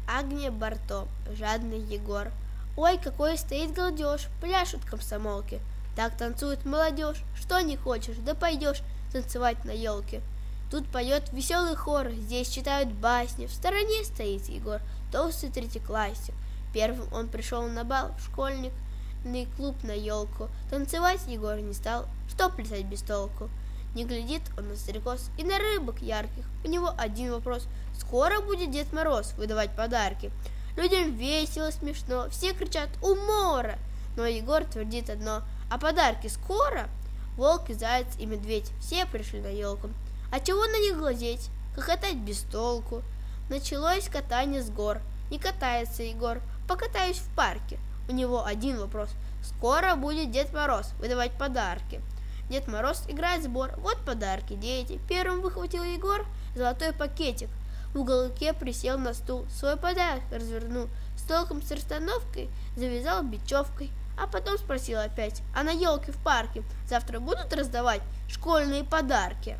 Агния Барто, жадный Егор. Ой, какой стоит галдеж, пляшут комсомолки. Так танцует молодежь, что не хочешь, да пойдешь танцевать на елке. Тут поет веселый хор, здесь читают басни. В стороне стоит Егор, толстый третьеклассник. Первым он пришел на бал в школьник, клуб на елку. Танцевать Егор не стал, что плясать без толку. Не глядит он на стрекоз и на рыбок ярких. У него один вопрос: скоро будет Дед Мороз выдавать подарки? Людям весело, смешно, все кричат «Умора!», но Егор твердит одно: а подарки скоро? Волк и заяц и медведь все пришли на елку. А чего на них глазеть? Хохотать без толку. Началось катание с гор. Не катается Егор, покатаюсь в парке. У него один вопрос: скоро будет Дед Мороз выдавать подарки? Дед Мороз играет сбор, вот подарки, дети. Первым выхватил Егор золотой пакетик. В уголке присел на стул, свой подарок развернул, с толком с расстановкой завязал бечевкой. А потом спросил опять: а на елке в парке завтра будут раздавать школьные подарки?